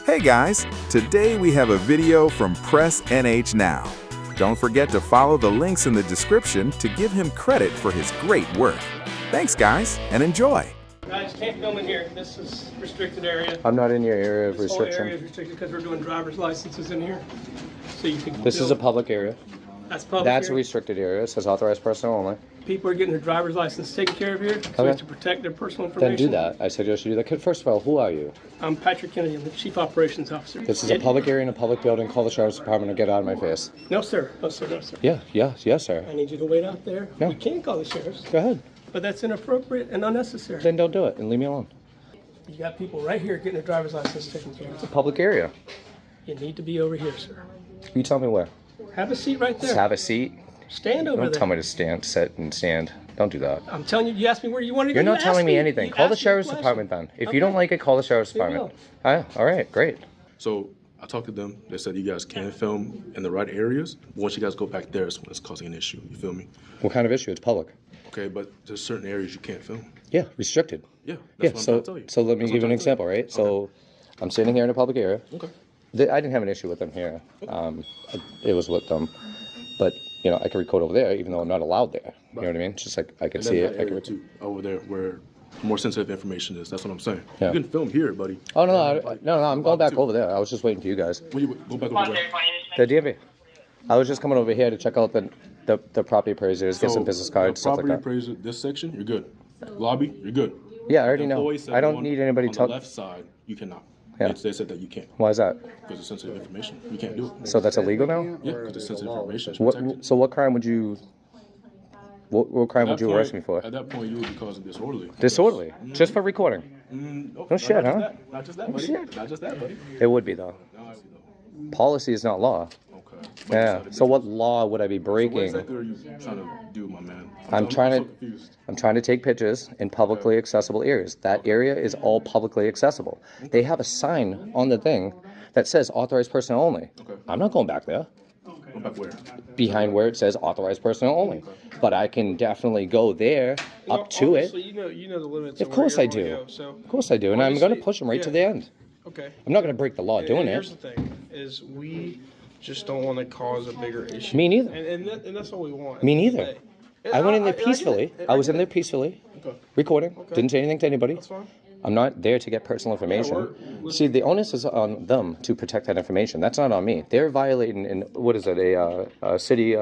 Hey guys, today we have a video from Press NH Now. Don't forget to follow the links in the description to give him credit for his great work. Thanks guys, and enjoy. Guys, can't film in here. This is restricted area. I'm not in your area of This whole restriction. area is restricted because we're doing driver's licenses in here. So you can. This is a public area. That's public. That's a area. restricted area. It says authorized personnel only. People are getting their driver's license taken care of here, so we have to protect their personal Then information. do that. I suggest you do that. First of all, who are you? I'm Patrick Kennedy. I'm the Chief Operations Officer. This is a public area in a public building. Call the sheriff's department and get out of my face. No, sir. No, sir. No, sir. Yes, sir. I need you to wait out there. No. We can call the sheriffs, Go ahead. but that's inappropriate and unnecessary. Then don't do it and leave me alone. You got people right here getting their driver's license taken care of. Public area. You need to be over here, sir. You tell me where. Have a seat right there. Just have a seat. Stand over Don't there. tell me to stand, sit, and stand. Don't do that. I'm telling you. You asked me where you wanted to go. You're not You telling asked me anything. You Call the asked me a sheriff's question. department then. If Okay. you don't like it, call the sheriff's We will. department. All right, great. So I talked to them. They said you guys can film in the right areas. Once you guys go back there, it's when it's causing an issue. You feel me? What kind of issue? It's public. Okay, but there's certain areas you can't film. Yeah, restricted. Yeah, Yeah, that's what I'm trying to tell you. so let me That's give you what an I'm trying to example, right? So I'm sitting here in a public area. Okay. I didn't have an issue with them here. It was with them. But, I can record over there even though I'm not allowed there. You know what I mean? Just like I can And see then it. that area too, over there where more sensitive information is. That's what I'm saying. Yeah. You can film here, buddy. Oh, no, I'm going back over there. I was just waiting for you guys. When you go back over The there. DMV. I was just coming over here to check out the property appraisers, get some business cards, stuff like property that. appraiser, this section, you're good. Lobby, you're good. Yeah, I already know. Employee said I don't on- need anybody on to. the left side, you cannot. Yeah. They said that you can't Why is that? because it's sensitive information. You can't do it. So that's illegal now? Yeah, because it's sensitive information. It's protected. So what crime would you? What crime would At that you arrest me point- for? At that point, you would be causing disorderly. Disorderly, just for recording. No shit, huh? Not just that, buddy. shit. Not just that, buddy. It would be though. No, Policy is not law. okay. Yeah. So what law would I be What breaking? exactly are you trying to do, my man? I'm trying so to. confused. I'm trying to take pictures in publicly accessible areas. That area is all publicly accessible. They have a sign on the thing that says authorized personnel only. Okay. I'm not going back there. Go back where? Behind where it says authorized personnel only. But I can definitely go there up to it. You know the limits. Of course I do. Of course I do. And I'm going to push them right to the end. Okay. I'm not going to break the law doing Here's it. the thing: is we just don't want to cause a bigger issue. Me neither. And that's what we want. Me at the end neither. of the day. I went in there I get it. peacefully. I was in there peacefully, Okay. recording. Didn't say anything to anybody. That's fine. I'm not there to get personal information. See, the onus is on them to protect that information. That's not on me. They're violating, what is it, a city,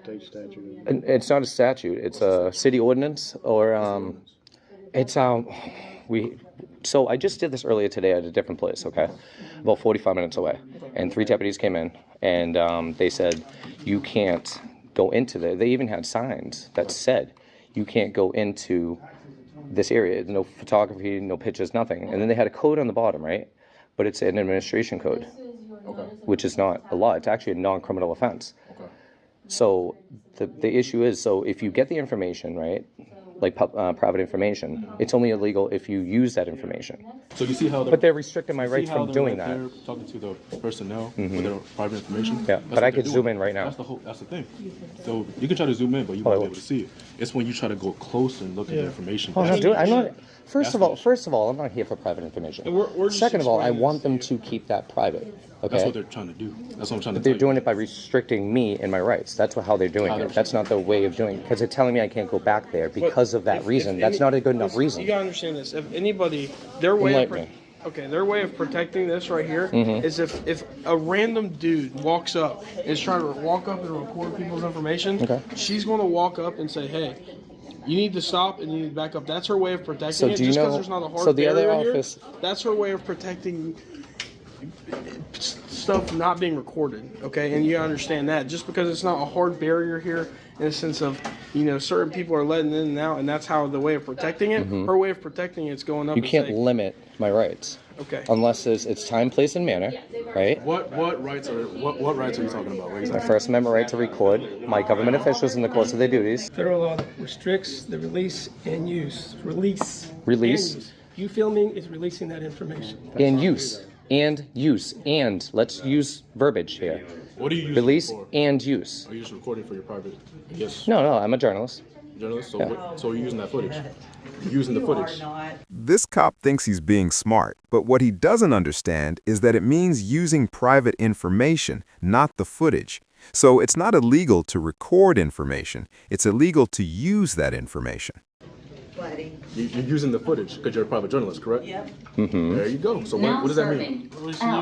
State statute. it's not a statute, it's a city ordinance, or, so I just did this earlier today at a different place, okay? About 45 minutes away. And 3 deputies came in, and they said, you can't go into there. They even had signs that said, you can't go into this area, no photography, no pictures, nothing. And then they had a code on the bottom, right? But it's an administration code, which is not a law. It's actually a non-criminal offense. Okay. So the issue is, so if you get the information, right, like private information, it's only illegal if you use that information. So you see how But they're restricting my rights see how from they're doing right that. there talking to the personnel with their private information. Yeah, That's but what I they're could zoom doing. in right now. That's the thing. So you can try to zoom in, but you I won't be will. able to see it. It's when you try to go closer and look at the information. Oh, no, That's dude, the I'm issue. not. First of all, I'm not here for private information. We're just Second of all, I explaining want this them to to keep that private. That's Okay. what they're trying to do. That's what I'm trying to They're tell doing you. it by restricting me and my rights. That's how they're doing it. That's not the way of doing it. Because they're telling me I can't go back there because of that If reason. any- That's not a good enough reason. You gotta understand this. If anybody, their way of Enlighten their way of protecting this right here is if a random dude walks up and is trying to walk up and record people's information, Okay. she's going to walk up and say, "Hey, you need to stop and you need to back up." That's her way of protecting So it. do you Just because know- there's not a hard so the other barrier office- here, that's her way of protecting stuff not being recorded. Okay, and you understand that just because it's not a hard barrier here in the sense of certain people are letting in and out, and that's how the way of protecting it. Her way of protecting it's going up. You and can't saying, limit my rights. Okay. Unless it's time, place, and manner, right? What rights are you talking about? What My exactly? First Amendment right to record my government officials in the course of their duties. Federal law that restricts the release and use. Release. Release. And use. You filming is releasing that information. And use. And let's use verbiage here. What do you use Release it for? and use. Are you just recording for your private? I guess. No, I'm a journalist. journalist. So so you're using that footage. You're using the footage. This cop thinks he's being smart, but what he doesn't understand is that it means using private information, not the footage. So it's not illegal to record information. It's illegal to use that information. You're using the footage because you're a private journalist, correct? Yep. There you go. So what does that mean?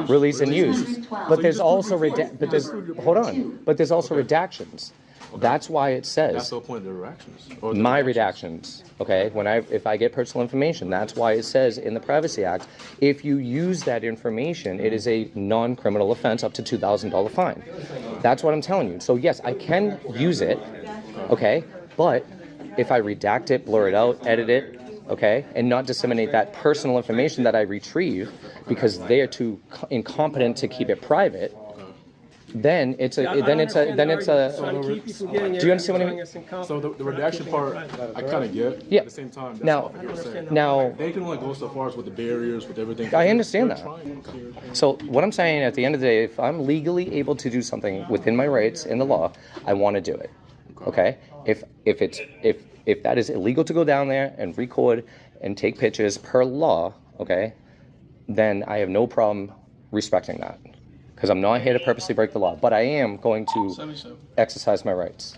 Release and use. But there's also hold on. But there's also redactions. Okay. That's why it says That's the whole point of the redactions. my redactions. Okay, if I get personal information, that's why it says in the Privacy Act, if you use that information, it is a non-criminal offense up to $2,000 fine. That's what I'm telling you. So yes, I can use it. Okay, but if I redact it, blur it out, edit it, okay, and not disseminate that personal information that I retrieve because they are too incompetent to keep it private, then it's a. Do you understand what I mean? So the redaction part, I kind of get. Yeah. At the same time, that's Now, not what you're saying. now, They can only go so far as with the barriers, with everything. I understand They're that. trying. So what I'm saying at the end of the day, if I'm legally able to do something within my rights in the law, I want to do it. Okay? If that is illegal to go down there and record and take pictures per law, okay, then I have no problem respecting that. Because I'm not here to purposely break the law, but I am going to exercise my rights.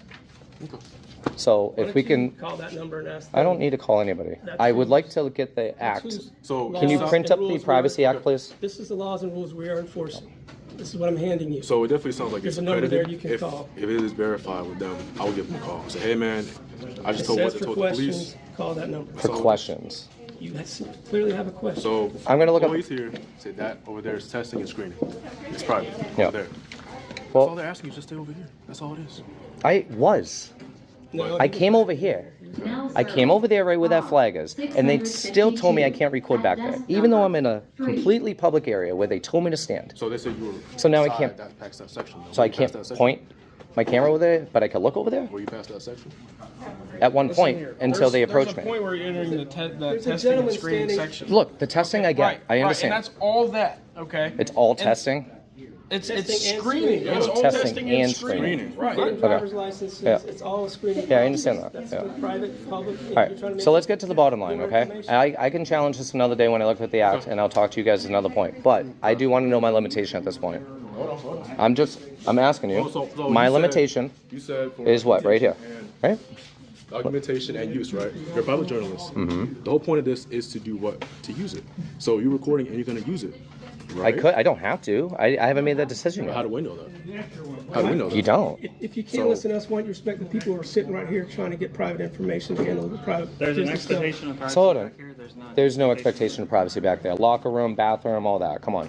So if we can, call that number and ask. I don't need to call anybody. I would like to get the act. So Can you print up the Privacy Act, please? This is the laws and rules we are enforcing. This is what I'm handing you. So it definitely sounds like There's it's a number there accredited. you can call. If it is verified with them, I will give them a call. Say, hey man, I just told Says what I for told the police. questions, call that number. For questions. You clearly have a question. So I'm gonna look up- police here say that over there is testing and screening. It's private. Yeah. Over there. Well- all they're asking you is just stay over here. That's all it is. I was. No, I came over here. I came over there right where that flag is, and they still told me I can't record back there, even though I'm in a completely public area where they told me to stand. So they said you were. So now I inside can't- Past that section. Though. So I Were you past can't that section? point my camera over there, but I can look over there Were you past that section? at one point until they approached There's a me. point where you're entering the There's a testing and gentleman screening standing- section. Look, the testing I get, Right, I right, understand. and that's all that, okay? It's all testing. It's Testing and screening. screening. It's all Testing testing and and screening. Right. Getting driver's licenses, Yeah. it's all a screening. Yeah, I understand process. that, That's yeah. for private, public. All right, so let's get to the bottom line, okay? I can challenge this another day when I look at the act, and I'll talk to you guys at another point. But I do want to know my limitation at this point. I'm asking you. So My you said- limitation You said for is what, right here, right? documentation and use, right? You're a public journalist. The whole point of this is to do what? To use it. So you're recording and you're going to use it. Right? I don't have to. I haven't made that decision How yet. do we know that? How do we know that? You don't. If you can't listen to us, why don't you respect the people who are sitting right here trying to get private information, to handle the private There's an business stuff? expectation of privacy So hold on. back here. There's not. There's no expectation of privacy back there. Locker room, bathroom, all that. Come on.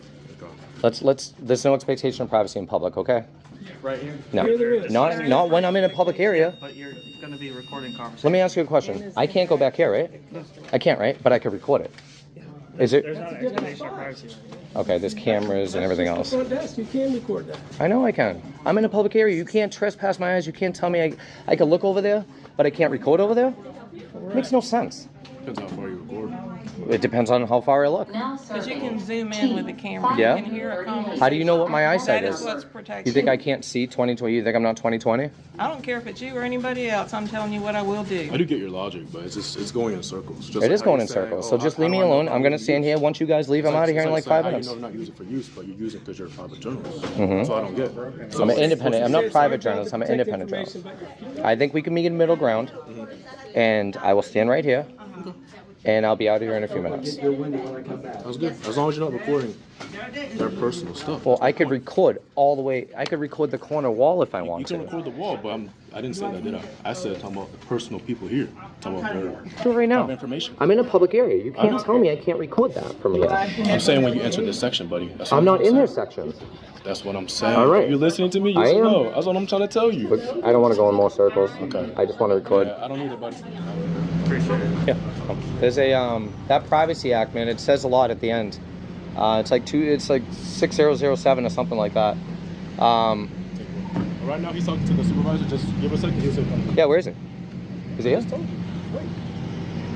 Let's. There's no expectation of privacy in public, okay? Right here. No. Here there is. Not when I'm in a public area. But you're going to be recording conversation. Let me ask you a question. I can't go back here, right? I can't, right? But I could record it. Is There's it? not an expectation of privacy. Okay, there's cameras and everything else. Front desk, you can record that. I know I can. I'm in a public area. You can't trespass my eyes. You can't tell me I can look over there, but I can't record over there? Makes no sense. Depends how far you record. It depends on how far I look. Because you can zoom in with the camera. Yeah? You can hear a conversation. How do you know what my eyesight That is is? what's protected. You think I can't see 20/20? You think I'm not 20/20? I don't care if it's you or anybody else. I'm telling you what I will I do. do get your logic, but it's going in circles. Just It like is how going you in say, circles. oh, So just how leave me do I know alone. how I'm you going to stand use? here. Once you guys leave, I'm out of here in like 5 minutes. You know not use it for use, but you use it because you're a private journalist. That's what I don't get. So I'm an independent. I'm not It's private our job journalist. to I'm an protect independent information journalist. about your- I think we can meet in middle ground, and I will stand right here, and I'll be out of here in a few minutes. That's good. As long as you're not recording their personal stuff. Well, I could record all the way. I could record the corner wall if I You want can to. record the wall, but I didn't say that, did I? I said talking about the personal people here. Talking about their Do it right now. information. I'm in a public area. You can't tell me I can't record that from here. I'm saying when you enter this section, buddy. That's what I'm not in saying. their section. That's what I'm saying. All right. You listening to me? Yes I or am. no? That's what I'm trying to tell you. But I don't want to go in more circles. Okay. I just want to record. Yeah, I don't need it, buddy. Appreciate it. Yeah. There's a that Privacy Act, man. It says a lot at the end. It's like 6007 or something like that. Right now he's talking to the supervisor. Just give a second. He'll say something. Yeah, where is he? Is he here? Wait.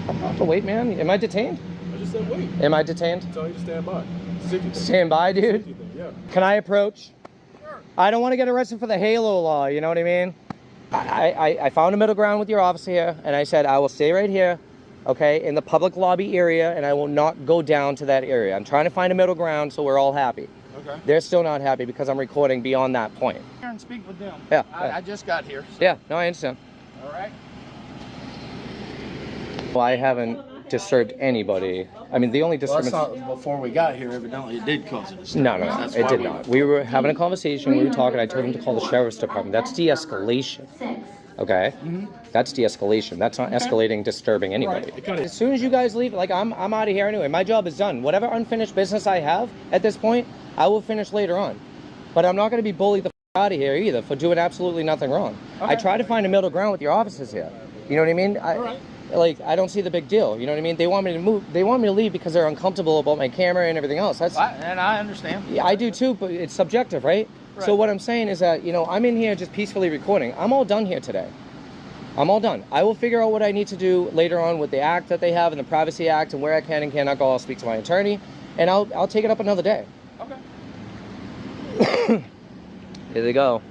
I don't have to wait, man. Am I detained? I just said wait. Am I detained? Tell you to stand by. Safety thing. Stand by, dude. Safety thing, yeah. Can I approach? I don't want to get arrested for the Halo law. You know what I mean? I found a middle ground with your officer here, and I said I will stay right here, okay, in the public lobby area, and I will not go down to that area. I'm trying to find a middle ground so we're all happy. Okay. They're still not happy because I'm recording beyond that point. Here and speak with them. Yeah. I just got here. So. Yeah, no, I understand. All right. Well, I haven't disturbed anybody. I mean, the only Well, disturbance... that's not before we got here. Evidently, it did cause a disturbance. No, That's it why did we- not. We were having a conversation, we were talking, I told him to call the sheriff's department. That's de-escalation, okay? That's de-escalation. That's not escalating, disturbing anybody. As soon as you guys leave, like, I'm out of here anyway. My job is done. Whatever unfinished business I have at this point, I will finish later on. But I'm not going to be bullied the out of here either for doing absolutely nothing wrong. I try to find a middle ground with your officers here. You know what I mean? Like, I don't see the big deal. You know what I mean? They want me to move. They want me to leave because they're uncomfortable about my camera and everything else. And I understand. Yeah, I do too, but it's subjective, right? So what I'm saying is that, you know, I'm in here just peacefully recording. I'm all done here today. I'm all done. I will figure out what I need to do later on with the act that they have and the Privacy Act and where I can and cannot go. I'll speak to my attorney, and I'll take it up another day. Okay. Here they go.